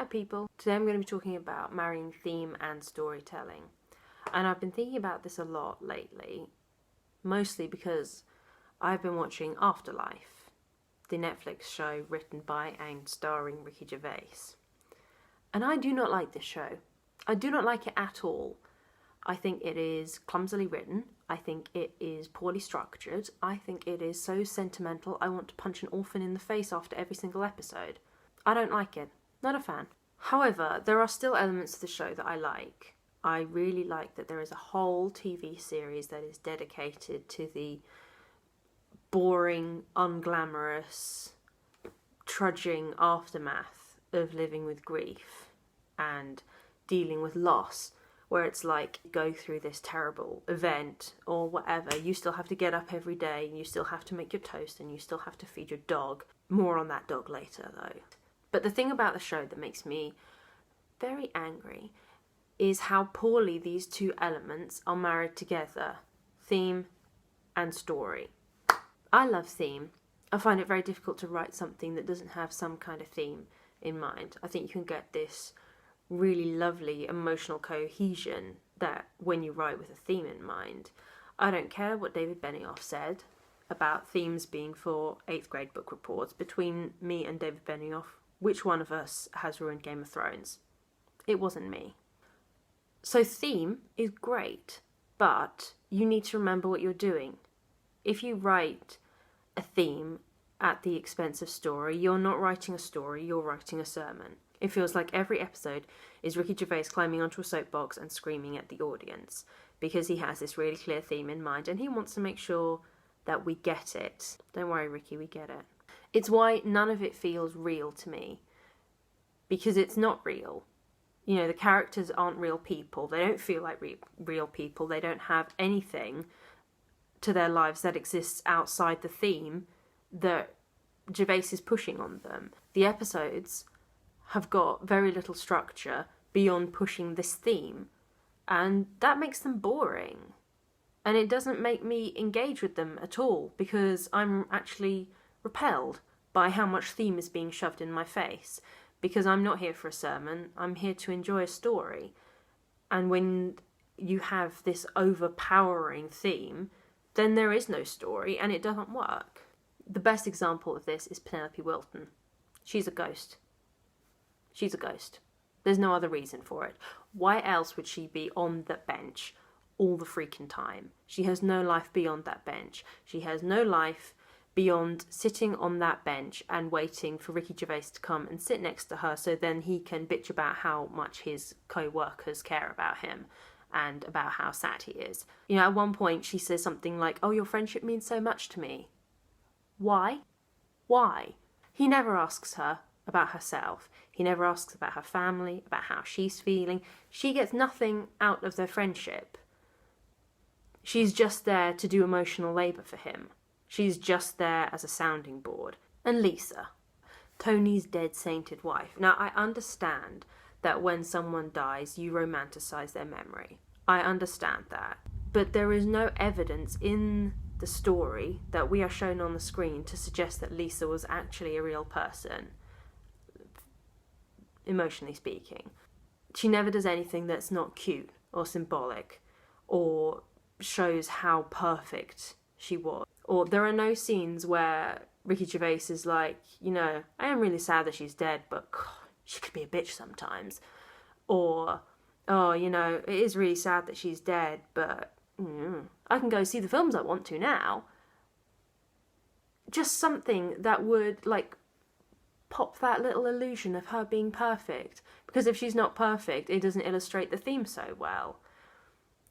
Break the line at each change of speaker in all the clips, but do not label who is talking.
Hi people, today I'm going to be talking about marrying theme and storytelling. And I've been thinking about this a lot lately, mostly because I've been watching Afterlife, the Netflix show written by and starring Ricky Gervais. And I do not like this show. I do not like it at all. I think it is clumsily written. I think it is poorly structured. I think it is so sentimental I want to punch an orphan in the face after every single episode. I don't like it. Not a fan. However, there are still elements of the show that I like. I really like that there is a whole TV series that is dedicated to the boring, unglamorous, trudging aftermath of living with grief and dealing with loss, where it's like, go through this terrible event or whatever, you still have to get up every day, and you still have to make your toast, and you still have to feed your dog. More on that dog later, though. But the thing about the show that makes me very angry is how poorly these two elements are married together, theme and story. I love theme. I find it very difficult to write something that doesn't have some kind of theme in mind. I think you can get this really lovely emotional cohesion that when you write with a theme in mind. I don't care what David Benioff said about themes being for 8th grade book reports. Between me and David Benioff, which one of us has ruined Game of Thrones? It wasn't me. So theme is great, but you need to remember what you're doing. If you write a theme at the expense of story, you're not writing a story, you're writing a sermon. It feels like every episode is Ricky Gervais climbing onto a soapbox and screaming at the audience because he has this really clear theme in mind and he wants to make sure that we get it. Don't worry, Ricky, we get it. It's why none of it feels real to me, because it's not real. You know, the characters aren't real people. They don't feel like real people. They don't have anything to their lives that exists outside the theme that Gervais is pushing on them. The episodes have got very little structure beyond pushing this theme, and that makes them boring. And it doesn't make me engage with them at all, because I'm actually repelled by how much theme is being shoved in my face, because I'm not here for a sermon, I'm here to enjoy a story. And when you have this overpowering theme, then there is no story and it doesn't work. The best example of this is Penelope Wilton. She's a ghost. She's a ghost. There's no other reason for it. Why else would she be on the bench all the freaking time? She has no life beyond that bench. She has no life beyond sitting on that bench and waiting for Ricky Gervais to come and sit next to her so then he can bitch about how much his co-workers care about him and about how sad he is. You know, at one point she says something like, "Oh, your friendship means so much to me." Why? Why? He never asks her about herself. He never asks about her family, about how she's feeling. She gets nothing out of their friendship. She's just there to do emotional labour for him. She's just there as a sounding board. And Lisa, Tony's dead sainted wife. Now, I understand that when someone dies, you romanticize their memory. I understand that. But there is no evidence in the story that we are shown on the screen to suggest that Lisa was actually a real person, emotionally speaking. She never does anything that's not cute or symbolic or shows how perfect she was. Or there are no scenes where Ricky Gervais is like, you know, I am really sad that she's dead, but God, she could be a bitch sometimes. Or, oh, you know, it is really sad that she's dead, but I can go see the films I want to now. Just something that would, like, pop that little illusion of her being perfect. Because if she's not perfect, it doesn't illustrate the theme so well.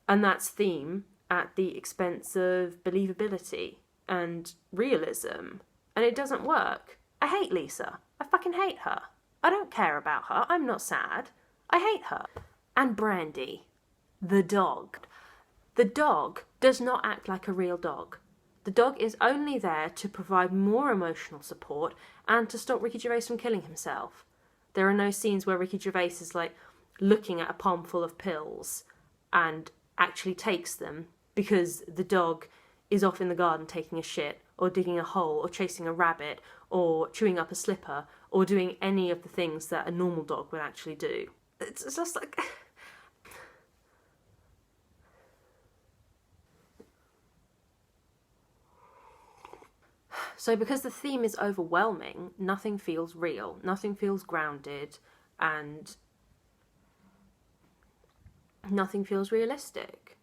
And that's theme at the expense of believability and realism. And it doesn't work. I hate Lisa. I fucking hate her. I don't care about her. I'm not sad. I hate her. And Brandy, the dog. The dog does not act like a real dog. The dog is only there to provide more emotional support and to stop Ricky Gervais from killing himself. There are no scenes where Ricky Gervais is like looking at a palm full of pills and actually takes them because the dog is off in the garden taking a shit or digging a hole or chasing a rabbit or chewing up a slipper or doing any of the things that a normal dog would actually do. It's just like... So because the theme is overwhelming, nothing feels real, nothing feels grounded, and nothing feels realistic.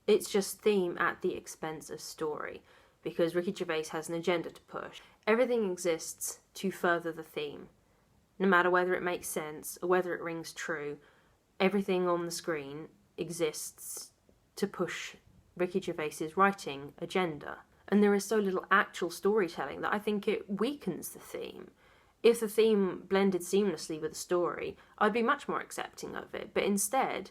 It's just theme at the expense of story, because Ricky Gervais has an agenda to push. Everything exists to further the theme. No matter whether it makes sense or whether it rings true, everything on the screen exists to push Ricky Gervais's writing agenda. And there is so little actual storytelling that I think it weakens the theme. If the theme blended seamlessly with the story, I'd be much more accepting of it. But instead,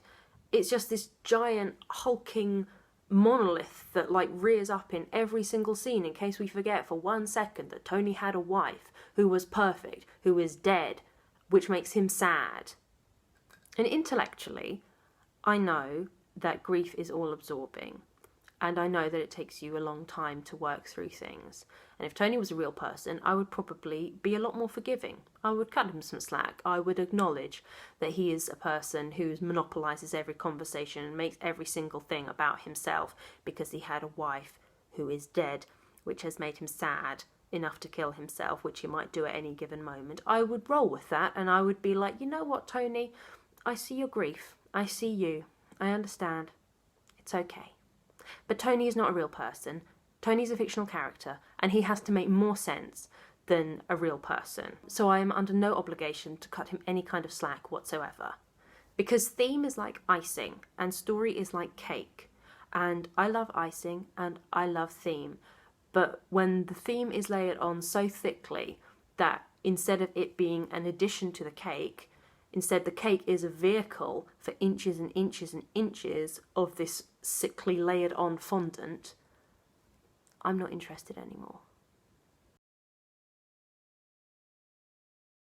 it's just this giant, hulking monolith that like rears up in every single scene in case we forget for 1 second that Tony had a wife who was perfect, who is dead, which makes him sad. And intellectually, I know that grief is all-absorbing. And I know that it takes you a long time to work through things. And if Tony was a real person, I would probably be a lot more forgiving. I would cut him some slack. I would acknowledge that he is a person who monopolises every conversation and makes every single thing about himself because he had a wife who is dead, which has made him sad enough to kill himself, which he might do at any given moment. I would roll with that, and I would be like, you know what, Tony? I see your grief. I see you. I understand. It's okay. But Tony is not a real person. Tony's a fictional character, and he has to make more sense than a real person. So I am under no obligation to cut him any kind of slack whatsoever. Because theme is like icing, and story is like cake. And I love icing, and I love theme. But when the theme is layered on so thickly that instead of it being an addition to the cake, instead the cake is a vehicle for inches and inches and inches of this sickly layered on fondant, I'm not interested anymore.